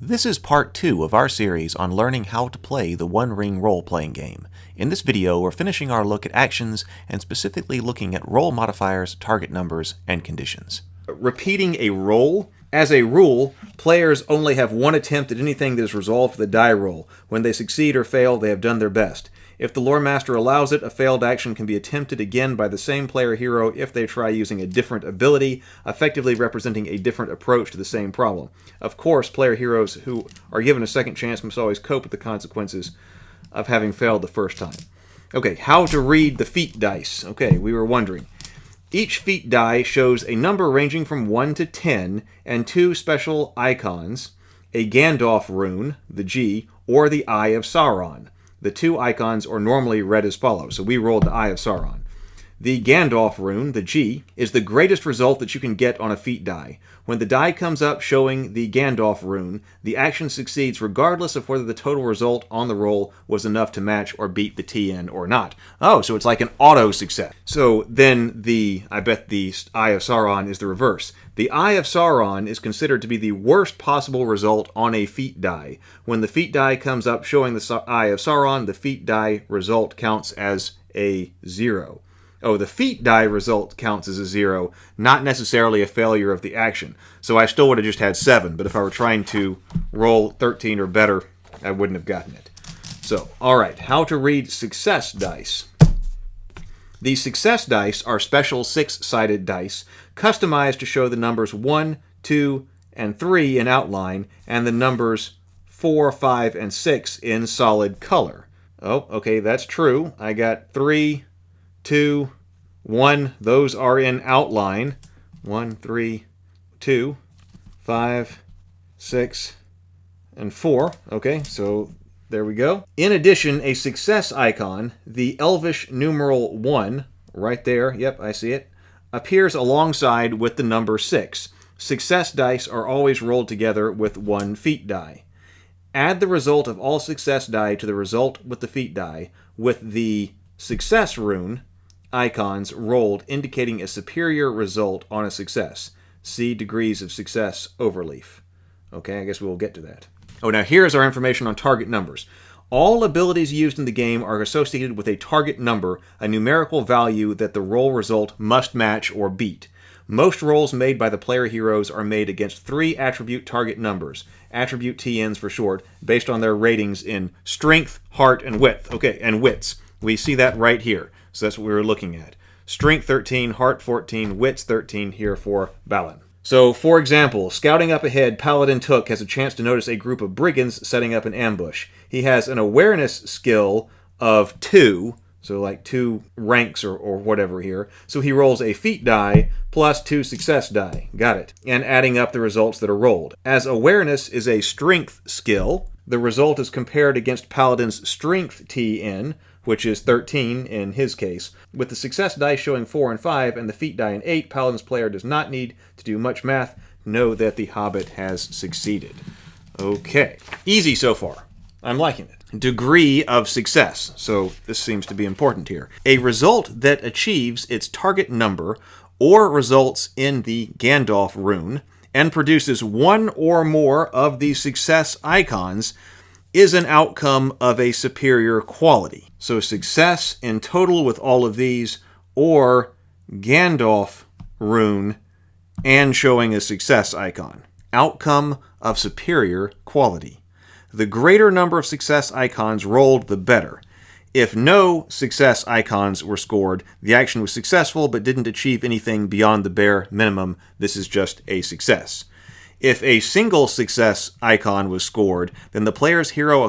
This is part 2 of our series on learning how to play the One Ring Roleplaying Game. In this video, we're finishing our look at actions and specifically looking at roll modifiers, target numbers, and conditions. Repeating a roll. As a rule, players only have one attempt at anything that is resolved for the die roll. When they succeed or fail, they have done their best. If the lore master allows it, a failed action can be attempted again by the same player hero if they try using a different ability, effectively representing a different approach to the same problem. Of course, player heroes who are given a second chance must always cope with the consequences of having failed the first time. Okay, how to read the feat dice. Okay, we were wondering. Each feat die shows a number ranging from 1 to 10 and 2 special icons, a Gandalf rune, the G, or the Eye of Sauron. The 2 icons are normally read as follows, so we rolled the Eye of Sauron. The Gandalf rune, the G, is the greatest result that you can get on a feat die. When the die comes up showing the Gandalf rune, the action succeeds regardless of whether the total result on the roll was enough to match or beat the TN or not. Oh, so it's like an auto success. So then I bet the Eye of Sauron is the reverse. The Eye of Sauron is considered to be the worst possible result on a feat die. When the feat die comes up showing the Eye of Sauron, the feat die result counts as a 0. Oh, the feat die result counts as a 0, not necessarily a failure of the action. So I still would have just had 7, but if I were trying to roll 13 or better, I wouldn't have gotten it. So, alright, how to read success dice. The success dice are special 6-sided dice, customized to show the numbers 1, 2, and 3 in outline, and the numbers 4, 5, and 6 in solid color. Oh, okay, that's true. I got 3, 2, 1, those are in outline. 1, 3, 2, 5, 6, and 4. Okay, so there we go. In addition, a success icon, the Elvish numeral 1, right there, yep, I see it, appears alongside with the number 6. Success dice are always rolled together with one feat die. Add the result of all success die to the result with the feat die, with the success rune icons rolled indicating a superior result on a success. See degrees of success overleaf. Okay, I guess we'll get to that. Oh, now here's our information on target numbers. All abilities used in the game are associated with a target number, a numerical value that the roll result must match or beat. Most rolls made by the player heroes are made against 3 attribute target numbers, attribute TNs for short, based on their ratings in strength, heart, and width. Okay, and wits. We see that right here. So that's what we were looking at. Strength 13, heart 14, wits 13 here for Balin. So, for example, scouting up ahead, Paladin Took has a chance to notice a group of brigands setting up an ambush. He has an awareness skill of 2, so like 2 ranks or whatever here. So he rolls a feat die plus 2 success die. Got it. And adding up the results that are rolled. As awareness is a strength skill, the result is compared against Paladin's strength TN, which is 13 in his case. With the success dice showing 4 and 5 and the feat die in 8, Paladin's player does not need to do much math. Know that the Hobbit has succeeded. Okay. Easy so far. I'm liking it. Degree of success. So this seems to be important here. A result that achieves its target number or results in the Gandalf rune and produces one or more of the success icons is an outcome of a superior quality. So success in total with all of these, or Gandalf rune and showing a success icon. Outcome of superior quality. The greater number of success icons rolled, the better. If no success icons were scored, the action was successful but didn't achieve anything beyond the bare minimum. This is just a success. If a single success icon was scored, then the player hero's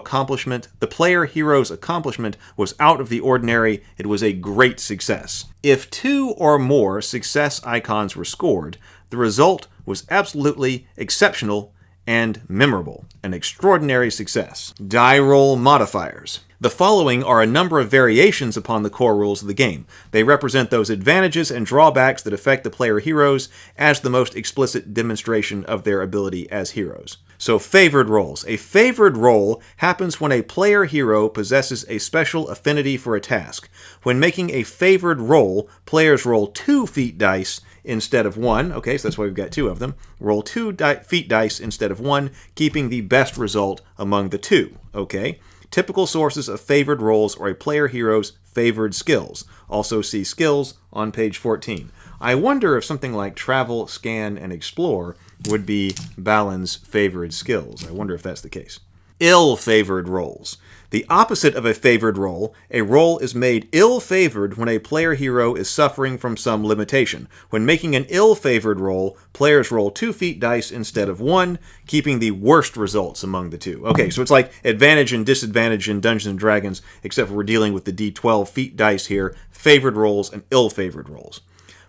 accomplishment was out of the ordinary. It was a great success. If 2 or more success icons were scored, the result was absolutely exceptional and memorable. An extraordinary success. Die roll modifiers. The following are a number of variations upon the core rules of the game. They represent those advantages and drawbacks that affect the player heroes as the most explicit demonstration of their ability as heroes. So, favored rolls. A favored roll happens when a player hero possesses a special affinity for a task. When making a favored roll, players roll 2 feat dice instead of 1. Okay, so that's why we've got 2 of them. Roll 2 feat dice instead of 1, keeping the best result among the 2. Okay. Typical sources of favored rolls or a player hero's favored skills. Also see skills on page 14. I wonder if something like travel, scan, and explore would be Balin's favored skills. I wonder if that's the case. Ill-favored rolls. The opposite of a favored roll, a roll is made ill-favored when a player hero is suffering from some limitation. When making an ill-favored roll, players roll 2 feat dice instead of 1, keeping the worst results among the 2. Okay, so it's like advantage and disadvantage in Dungeons & Dragons, except for we're dealing with the D12 feat dice here, favored rolls and ill-favored rolls.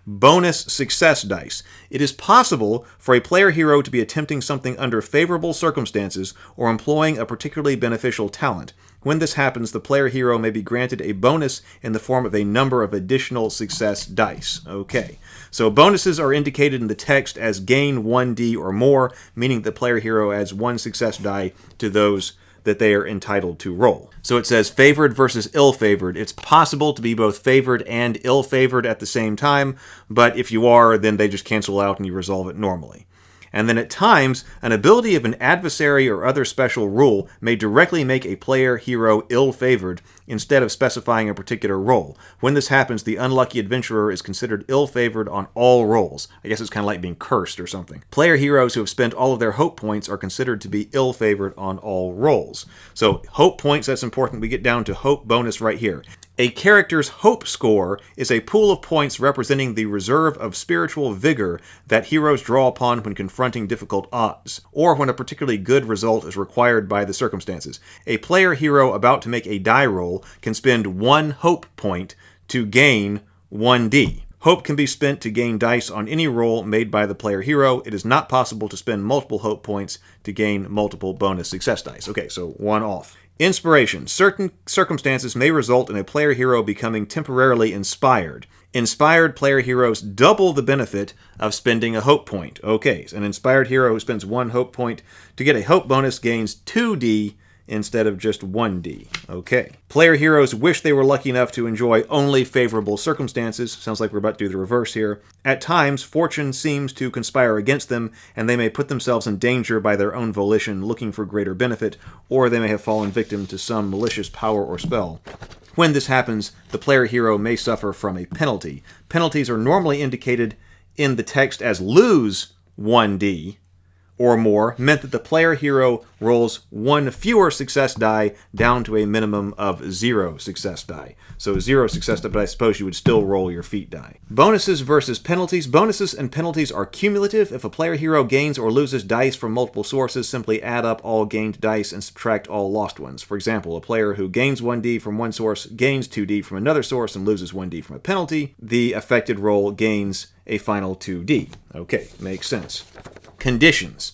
Bonus success dice. It is possible for a player hero to be attempting something under favorable circumstances or employing a particularly beneficial talent. When this happens, the player hero may be granted a bonus in the form of a number of additional success dice. Okay, so bonuses are indicated in the text as gain 1d or more, meaning the player hero adds 1 success die to those that they are entitled to roll. So it says favored versus ill-favored. It's possible to be both favored and ill-favored at the same time, but if you are, then they just cancel out and you resolve it normally. And then at times, an ability of an adversary or other special rule may directly make a player hero ill-favored instead of specifying a particular roll. When this happens, the unlucky adventurer is considered ill-favored on all rolls. I guess it's kind of like being cursed or something. Player heroes who have spent all of their hope points are considered to be ill-favored on all rolls. So hope points, that's important. We get down to hope bonus right here. A character's hope score is a pool of points representing the reserve of spiritual vigor that heroes draw upon when confronting difficult odds, or when a particularly good result is required by the circumstances. A player hero about to make a die roll can spend 1 hope point to gain 1d. Hope can be spent to gain dice on any roll made by the player hero. It is not possible to spend multiple hope points to gain multiple bonus success dice. Okay, so 1 off. Inspiration. Certain circumstances may result in a player hero becoming temporarily inspired. Inspired player heroes double the benefit of spending a hope point. Okay, so an inspired hero who spends 1 hope point to get a hope bonus gains 2d instead of just 1d. Okay. Player heroes wish they were lucky enough to enjoy only favorable circumstances. Sounds like we're about to do the reverse here. At times, fortune seems to conspire against them, and they may put themselves in danger by their own volition, looking for greater benefit, or they may have fallen victim to some malicious power or spell. When this happens, the player hero may suffer from a penalty. Penalties are normally indicated in the text as lose 1d, or more, meant that the player hero rolls 1 fewer success die down to a minimum of 0 success die. So 0 success die, but I suppose you would still roll your feat die. Bonuses versus penalties. Bonuses and penalties are cumulative. If a player hero gains or loses dice from multiple sources, simply add up all gained dice and subtract all lost ones. For example, a player who gains 1d from one source, gains 2d from another source, and loses 1d from a penalty, the affected roll gains a final 2d. Okay, makes sense. Conditions.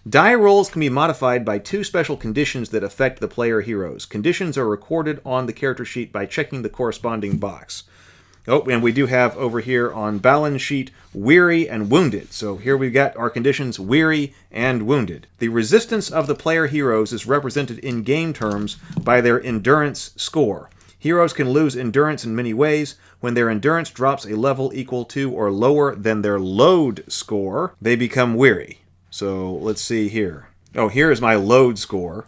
Die rolls can be modified by 2 special conditions that affect the player heroes. Conditions are recorded on the character sheet by checking the corresponding box. Oh, and we do have over here on Balin's sheet, weary and wounded. So here we've got our conditions, weary and wounded. The resistance of the player heroes is represented in game terms by their endurance score. Heroes can lose endurance in many ways. When their endurance drops a level equal to or lower than their load score, they become weary. So let's see here. Oh, here is my load score.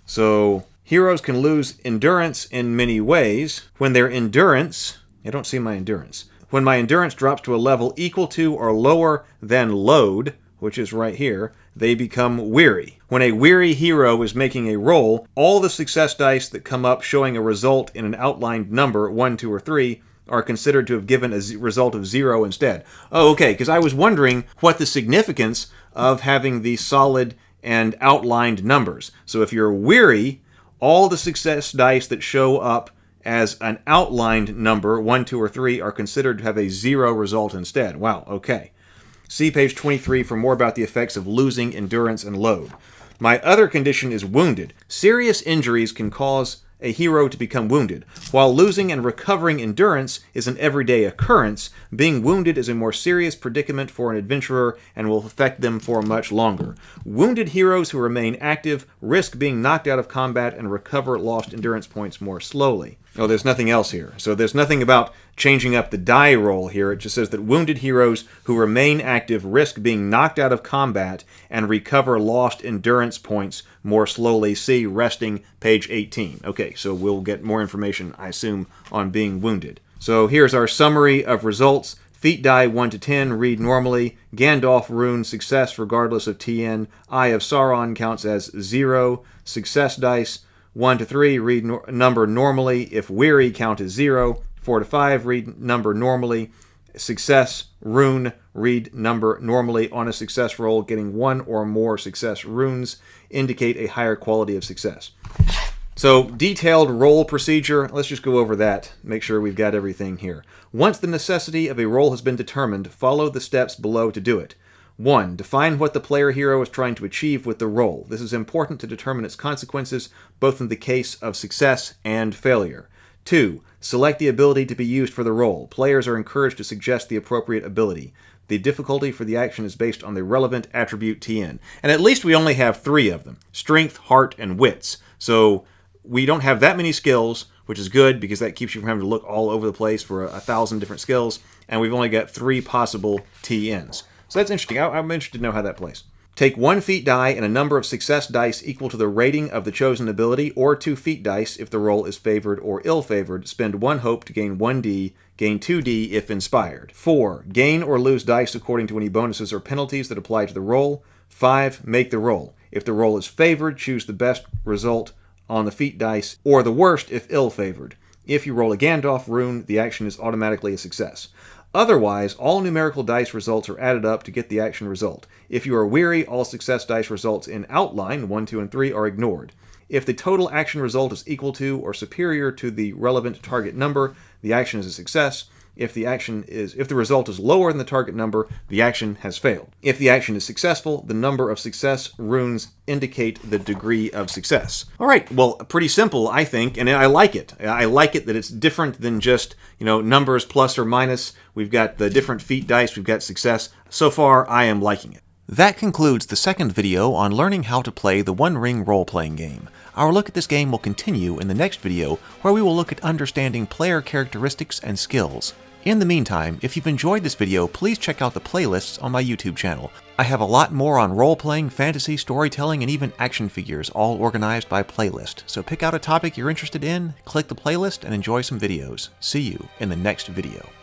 So heroes can lose endurance in many ways. When their endurance, I don't see my endurance. When my endurance drops to a level equal to or lower than load, which is right here, they become weary. When a weary hero is making a roll, all the success dice that come up showing a result in an outlined number, 1, 2, or 3, are considered to have given a result of 0 instead. Oh, okay, because I was wondering what the significance of having these solid and outlined numbers. So if you're weary, all the success dice that show up as an outlined number, 1, 2, or 3, are considered to have a 0 result instead. Wow, okay. See page 23 for more about the effects of losing endurance and load. My other condition is wounded. Serious injuries can cause a hero to become wounded. While losing and recovering endurance is an everyday occurrence, being wounded is a more serious predicament for an adventurer and will affect them for much longer. Wounded heroes who remain active risk being knocked out of combat and recover lost endurance points more slowly. Oh, there's nothing else here. So there's nothing about changing up the die roll here. It just says that wounded heroes who remain active risk being knocked out of combat and recover lost endurance points more slowly. See resting, page 18. Okay, so we'll get more information, I assume, on being wounded. So here's our summary of results. Feat die 1 to 10, read normally. Gandalf rune, success regardless of TN. Eye of Sauron counts as 0. Success dice 1 to 3, read number normally. If weary, count as 0. 4 to 5, read number normally. Success rune, read number normally. On a success roll, getting 1 or more success runes indicate a higher quality of success. So, detailed roll procedure, let's just go over that, make sure we've got everything here. Once the necessity of a roll has been determined, follow the steps below to do it. 1. Define what the player hero is trying to achieve with the roll. This is important to determine its consequences, both in the case of success and failure. 2. Select the ability to be used for the roll. Players are encouraged to suggest the appropriate ability. The difficulty for the action is based on the relevant attribute TN. And at least we only have 3 of them. Strength, Heart, and Wits. So we don't have that many skills, which is good because that keeps you from having to look all over the place for 1,000 different skills. And we've only got 3 possible TNs. So that's interesting. I'm interested to know how that plays. Take 1 feat die and a number of success dice equal to the rating of the chosen ability, or 2 feat dice if the roll is favored or ill-favored. Spend 1 hope to gain 1d, gain 2d if inspired. 4. Gain or lose dice according to any bonuses or penalties that apply to the roll. 5. Make the roll. If the roll is favored, choose the best result on the feat dice, or the worst if ill-favored. If you roll a Gandalf rune, the action is automatically a success. Otherwise, all numerical dice results are added up to get the action result. If you are weary, all success dice results in outline, 1, 2, and 3, are ignored. If the total action result is equal to or superior to the relevant target number, the action is a success. If the result is lower than the target number, the action has failed. If the action is successful, the number of success runes indicate the degree of success. All right, well, pretty simple, I think, and I like it. I like it that it's different than just, numbers plus or minus. We've got the different feat dice, we've got success. So far, I am liking it. That concludes the second video on learning how to play the One Ring Roleplaying Game. Our look at this game will continue in the next video, where we will look at understanding player characteristics and skills. In the meantime, if you've enjoyed this video, please check out the playlists on my YouTube channel. I have a lot more on role-playing, fantasy, storytelling, and even action figures, all organized by playlist. So pick out a topic you're interested in, click the playlist, and enjoy some videos. See you in the next video.